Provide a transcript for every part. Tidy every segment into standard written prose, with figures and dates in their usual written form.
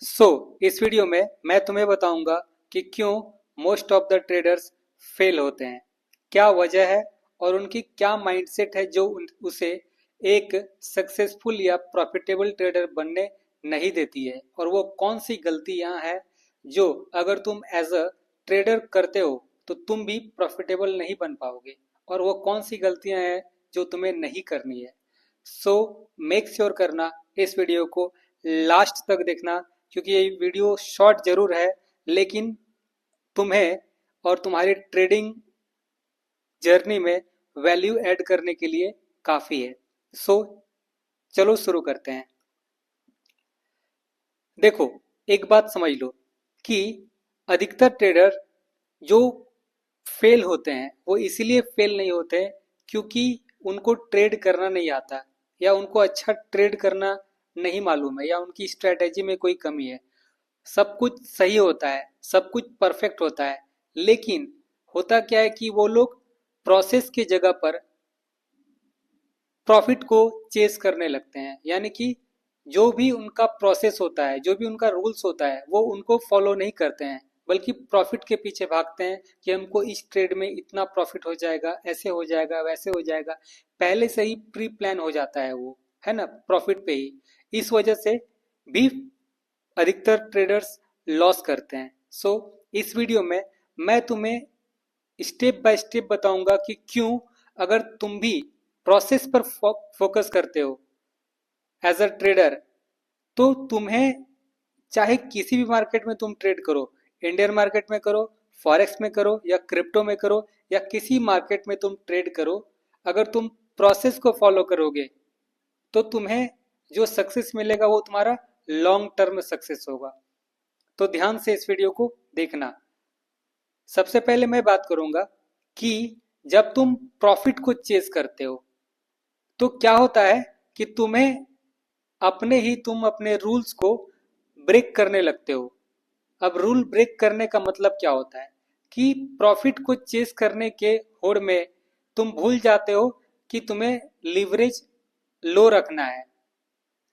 इस वीडियो में मैं तुम्हें बताऊंगा कि क्यों most of the traders fail होते हैं, क्या वजह है और उनकी क्या माइंडसेट है जो उसे एक सक्सेसफुल या प्रॉफिटेबल ट्रेडर बनने नहीं देती है, और वो कौन सी गलतियां हैं जो अगर तुम एज अ ट्रेडर करते हो तो तुम भी प्रॉफिटेबल नहीं बन पाओगे, और वो कौन सी गलतियां हैं जो तुम्हें नहीं करनी है। सो मेक श्योर करना इस वीडियो को लास्ट तक देखना, क्योंकि ये वीडियो शॉर्ट जरूर है लेकिन तुम्हें और तुम्हारी ट्रेडिंग जर्नी में वैल्यू ऐड करने के लिए काफ़ी है। सो चलो शुरू करते हैं। देखो, एक बात समझ लो कि अधिकतर ट्रेडर जो फेल होते हैं वो इसीलिए फेल नहीं होते क्योंकि उनको ट्रेड करना नहीं आता, या उनको अच्छा ट्रेड करना नहीं मालूम है, या उनकी स्ट्रेटेजी में कोई कमी है। सब कुछ सही होता है, सब कुछ परफेक्ट होता है, लेकिन होता क्या है कि वो लोग प्रोसेस की जगह पर प्रॉफिट को चेस करने लगते हैं। यानी कि जो भी उनका प्रोसेस होता है, जो भी उनका रूल्स होता है, वो उनको फॉलो नहीं करते हैं, बल्कि प्रॉफिट के पीछे भागते हैं कि हमको इस ट्रेड में इतना प्रॉफिट हो जाएगा, ऐसे हो जाएगा, वैसे हो जाएगा। पहले से ही प्री प्लान हो जाता है वो, है ना, प्रॉफिट पे ही। इस वजह से भी अधिकतर ट्रेडर्स लॉस करते हैं। इस वीडियो में मैं तुम्हें स्टेप बाय स्टेप बताऊंगा कि क्यों, अगर तुम भी प्रोसेस पर फोकस करते हो एज अ ट्रेडर, तो तुम्हें चाहे किसी भी मार्केट में तुम ट्रेड करो, इंडियन मार्केट में करो, फॉरेक्स में करो, या क्रिप्टो में करो, या किसी मार्केट में तुम ट्रेड करो, अगर तुम प्रोसेस को फॉलो करोगे तो तुम्हें जो सक्सेस मिलेगा वो तुम्हारा लॉन्ग टर्म सक्सेस होगा। तो ध्यान से इस वीडियो को देखना। सबसे पहले मैं बात करूंगा कि जब तुम प्रॉफिट को चेस करते हो तो क्या होता है कि तुम अपने रूल्स को ब्रेक करने लगते हो। अब रूल ब्रेक करने का मतलब क्या होता है कि प्रॉफिट को चेस करने के होड़ में तुम भूल जाते हो कि तुम्हें लीवरेज लो रखना है।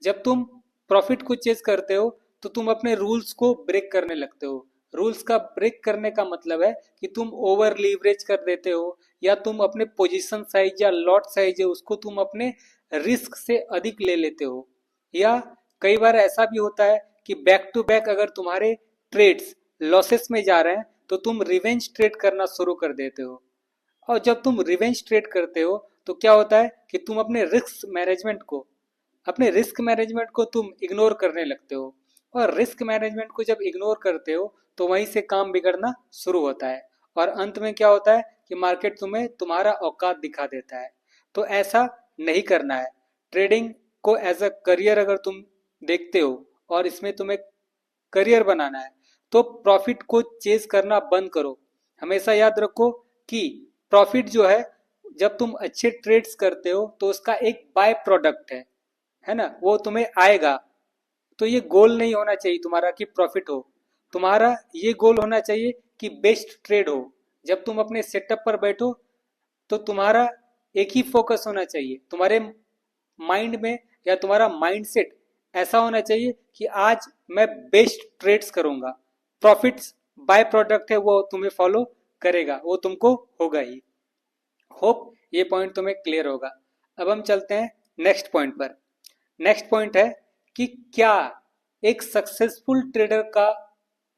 जब तुम प्रॉफिट को चेज करते हो तो तुम अपने रूल्स को ब्रेक करने लगते हो। रूल्स का ब्रेक करने का मतलब है कि तुम ओवर लीवरेज कर देते हो, या तुम अपने पोजीशन साइज या लॉट साइज है उसको तुम अपने रिस्क से अधिक ले लेते हो। या कई बार ऐसा भी होता है कि बैक टू बैक अगर तुम्हारे ट्रेड्स लॉसेस में जा रहे हैं तो तुम रिवेंज ट्रेड करना शुरू कर देते हो। और जब तुम रिवेंज ट्रेड करते हो तो क्या होता है कि तुम अपने रिस्क मैनेजमेंट को तुम इग्नोर करने लगते हो। और रिस्क मैनेजमेंट को जब इग्नोर करते हो तो वहीं से काम बिगड़ना शुरू होता है, और अंत में क्या होता है कि मार्केट तुम्हें तुम्हारा औकात दिखा देता है। तो ऐसा नहीं करना है। ट्रेडिंग को एज अ करियर अगर तुम देखते हो और इसमें तुम्हें करियर बनाना है तो प्रॉफिट को चेज करना बंद करो। हमेशा याद रखो कि प्रॉफिट जो है, जब तुम अच्छे ट्रेड्स करते हो तो उसका एक बाय प्रोडक्ट है ना, वो तुम्हें आएगा। तो ये गोल नहीं होना चाहिए तुम्हारा कि प्रॉफिट हो, तुम्हारा ये गोल होना चाहिए कि बेस्ट ट्रेड हो। जब तुम अपने सेटअप पर बैठो तो तुम्हारा एक ही फोकस होना चाहिए, तुम्हारे माइंड में या तुम्हारा माइंडसेट ऐसा होना चाहिए कि आज मैं बेस्ट ट्रेड्स करूंगा। प्रॉफिट्स बाय प्रोडक्ट है, वो तुम्हें फॉलो करेगा, वो तुमको होगा ही। होप ये पॉइंट तुम्हें क्लियर होगा। अब हम चलते हैं नेक्स्ट पॉइंट पर। नेक्स्ट पॉइंट है कि क्या एक सक्सेसफुल ट्रेडर का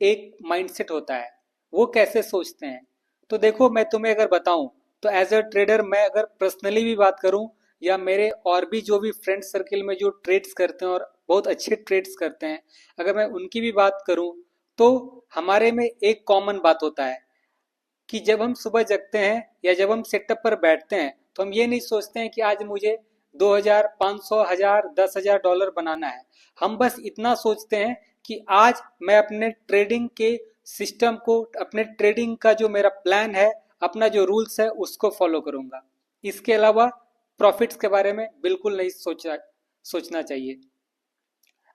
एक माइंडसेट होता है, वो कैसे सोचते हैं। तो देखो, मैं तुम्हें अगर बताऊं तो एज अ ट्रेडर, मैं अगर पर्सनली भी बात करूं या मेरे और भी जो भी फ्रेंड सर्किल में जो ट्रेड्स करते हैं और बहुत अच्छे ट्रेड्स करते हैं, अगर मैं उनकी भी बात करूं तो हमारे में एक कॉमन बात होता है कि जब हम सुबह जगते हैं या जब हम सेटअप पर बैठते हैं तो हम ये नहीं सोचते हैं कि आज मुझे 2000, 500, 1000, 10,000 डॉलर बनाना है। हम बस इतना सोचते हैं कि आज मैं अपने ट्रेडिंग के सिस्टम को, अपने ट्रेडिंग का जो मेरा प्लान है, अपना जो रूल्स है उसको फॉलो करूंगा। इसके अलावा प्रॉफिट्स के बारे में बिल्कुल नहीं सोचना चाहिए।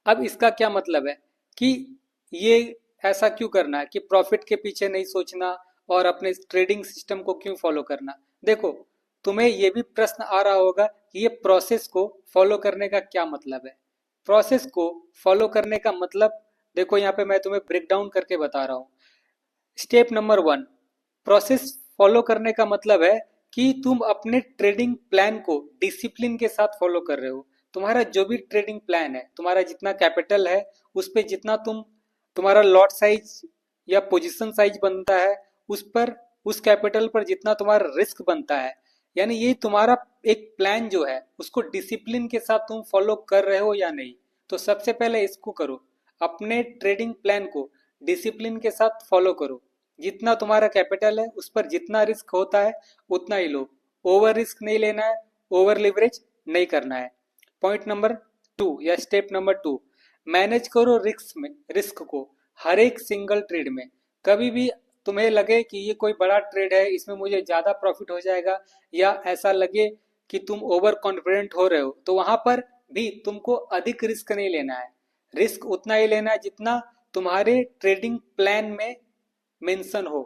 अब इसका क्या मतलब है कि ये ऐसा क्यों करना है कि प्रॉफिट के पीछे नहीं सोचना और अपने ट्रेडिंग सिस्टम को क्यों फॉलो करना। देखो, तुम्हें ये भी प्रश्न आ रहा होगा कि ये प्रोसेस को फॉलो करने का क्या मतलब है। प्रोसेस को फॉलो करने का मतलब देखो यहाँ पे मैं तुम्हें ब्रेक डाउन करके बता रहा हूँ। स्टेप नंबर 1, प्रोसेस फॉलो करने का मतलब है कि तुम अपने ट्रेडिंग प्लान को डिसिप्लिन के साथ फॉलो कर रहे हो। तुम्हारा जो भी ट्रेडिंग प्लान है, तुम्हारा जितना कैपिटल है, उस पे जितना तुम्हारा लॉट साइज या पोजीशन साइज बनता है, उस पर, उस कैपिटल पर जितना तुम्हारा रिस्क बनता है, यानी ये तुम्हारा एक प्लान जो है उसको डिसिप्लिन के साथ तुम फॉलो कर रहे हो या नहीं। तो सबसे पहले इसको करो, अपने ट्रेडिंग प्लान को डिसिप्लिन के साथ फॉलो करो। जितना तुम्हारा कैपिटल है उस पर जितना रिस्क होता है उतना ही लो। ओवर रिस्क नहीं लेना है, ओवर लिवरेज नहीं करना है। पॉइंट नंबर 2 या स्टेप नंबर 2, मैनेज करो रिस्क को हर एक सिंगल ट्रेड में। कभी भी तुम्हें लगे कि ये कोई बड़ा ट्रेड है, इसमें मुझे ज्यादा प्रॉफिट हो जाएगा, या ऐसा लगे कि तुम ओवर कॉन्फिडेंट हो रहे हो, तो वहां पर भी तुमको अधिक रिस्क नहीं लेना है। रिस्क उतना ही लेना है जितना तुम्हारे ट्रेडिंग प्लान में मेंशन हो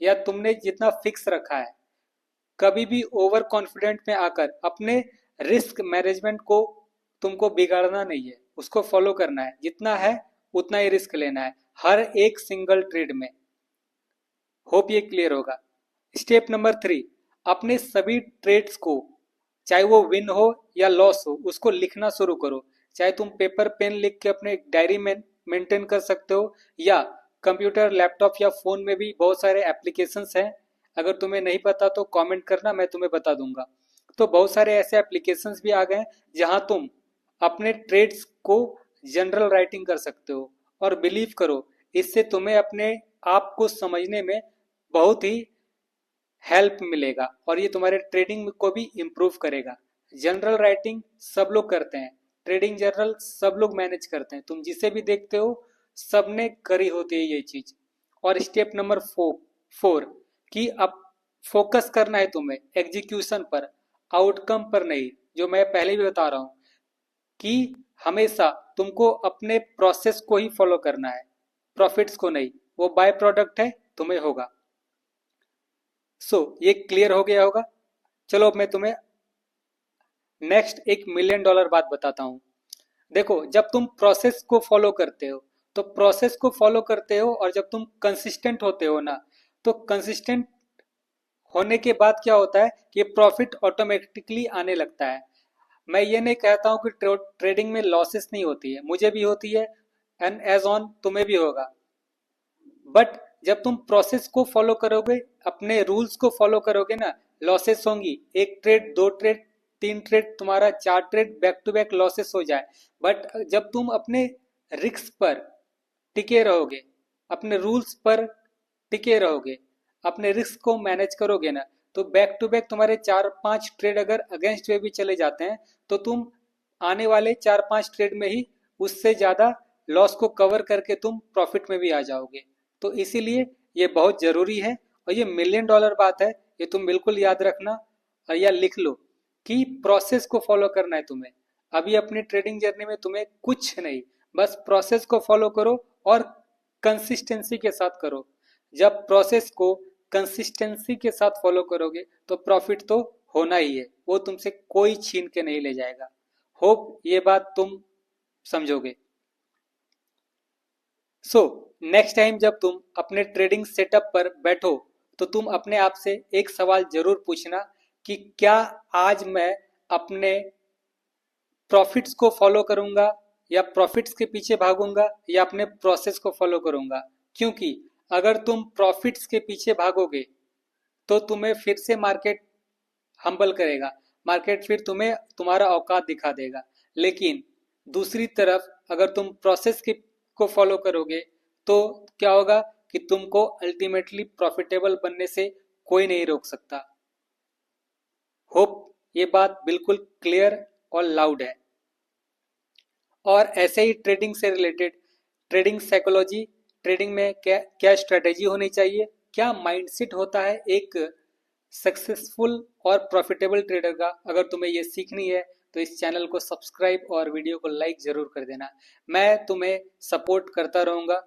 या तुमने जितना फिक्स रखा है। कभी भी ओवर कॉन्फिडेंट में आकर अपने रिस्क मैनेजमेंट को तुमको बिगाड़ना नहीं है, उसको फॉलो करना है। जितना है उतना ही रिस्क लेना है हर एक सिंगल ट्रेड में। होप ये क्लियर होगा। स्टेप नंबर 3, अपने सभी ट्रेड्स को, चाहे वो विन हो या लॉस हो, उसको लिखना शुरू करो। चाहे तुम पेपर पेन लिख के अपने डायरी में मेंटेन कर सकते हो, या कंप्यूटर, लैपटॉप या फोन में भी बहुत सारे एप्लीकेशंस हैं। अगर तुम्हें नहीं पता तो कमेंट करना, मैं तुम्हें बता दूंगा। तो बहुत सारे ऐसे एप्लीकेशंस भी आ गए हैं जहां तुम अपने ट्रेड्स को जनरल राइटिंग कर सकते हो। और बिलीव करो, इससे तुम्हें अपने आप को समझने में बहुत ही हेल्प मिलेगा और ये तुम्हारे ट्रेडिंग को भी इम्प्रूव करेगा। जनरल राइटिंग सब लोग करते हैं, ट्रेडिंग जर्नल सब लोग मैनेज करते हैं, तुम जिसे भी देखते हो सबने करी होती है ये चीज। और स्टेप नंबर 4 कि अब फोकस करना है तुम्हें एग्जीक्यूशन पर, आउटकम पर नहीं। जो मैं पहले भी बता रहा हूं कि हमेशा तुमको अपने प्रोसेस को ही फॉलो करना है, प्रॉफिट्स को नहीं। वो बाय प्रोडक्ट है, तुम्हें होगा। ये क्लियर हो गया होगा। चलो अब मैं तुम्हें नेक्स्ट एक मिलियन डॉलर बात बताता हूं। देखो, जब तुम प्रोसेस को फॉलो करते हो, तो प्रोसेस को फॉलो करते हो और जब तुम कंसिस्टेंट होते हो ना, तो कंसिस्टेंट होने के बाद क्या होता है कि प्रॉफिट ऑटोमेटिकली आने लगता है। मैं ये नहीं कहता हूं कि ट्रेडिंग में लॉसेस नहीं होती है, मुझे भी होती है, एंड एज ऑन तुम्हें भी होगा। बट जब तुम प्रोसेस को फॉलो करोगे, अपने रूल्स को फॉलो करोगे ना, लॉसेस होंगी। एक ट्रेड, दो ट्रेड, तीन ट्रेड, तुम्हारा चार trade back to back losses हो जाए, बट जब तुम अपने रिस्क पर टिके रहोगे, अपने रूल्स पर टिके रहोगे, अपने रिस्क को मैनेज करोगे ना, तो बैक टू बैक तुम्हारे चार पांच ट्रेड अगर अगेंस्ट वे भी चले जाते हैं, तो तुम आने वाले चार पांच ट्रेड में ही उससे ज्यादा लॉस को कवर करके तुम प्रॉफिट में भी आ जाओगे। तो इसीलिए ये बहुत जरूरी है, और ये मिलियन डॉलर बात है, ये तुम बिल्कुल याद रखना और या लिख लो कि प्रोसेस को फॉलो करना है तुम्हें। अभी अपनी ट्रेडिंग जर्नी में तुम्हें कुछ नहीं, बस प्रोसेस को फॉलो करो और कंसिस्टेंसी के साथ करो। जब प्रोसेस को कंसिस्टेंसी के साथ फॉलो करोगे तो प्रॉफिट तो होना ही है, वो तुमसे कोई छीन के नहीं ले जाएगा। होप ये बात तुम समझोगे। नेक्स्ट टाइम जब तुम अपने ट्रेडिंग सेटअप पर बैठो, तो तुम अपने आप से एक सवाल जरूर पूछना कि क्या आज मैं अपने प्रॉफिट्स को फॉलो करूंगा, या प्रॉफिट्स के पीछे भागूंगा, या अपने प्रोसेस को फॉलो करूंगा। क्योंकि अगर तुम प्रॉफिट्स के पीछे भागोगे तो तुम्हें फिर से मार्केट हम्बल करेगा, मार्केट फिर तुम्हें तुम्हारा औकात दिखा देगा। लेकिन दूसरी तरफ अगर तुम प्रोसेस के को फॉलो करोगे तो क्या होगा कि तुमको अल्टीमेटली प्रॉफिटेबल बनने से कोई नहीं रोक सकता। होप ये बात बिल्कुल क्लियर और लाउड है। और ऐसे ही ट्रेडिंग से रिलेटेड, ट्रेडिंग साइकोलॉजी, ट्रेडिंग में क्या क्या स्ट्रेटेजी होनी चाहिए, क्या माइंडसेट होता है एक सक्सेसफुल और प्रॉफिटेबल ट्रेडर का, अगर तुम्हें ये सीखनी है तो इस चैनल को सब्सक्राइब और वीडियो को लाइक जरूर कर देना। मैं तुम्हें सपोर्ट करता रहूंगा।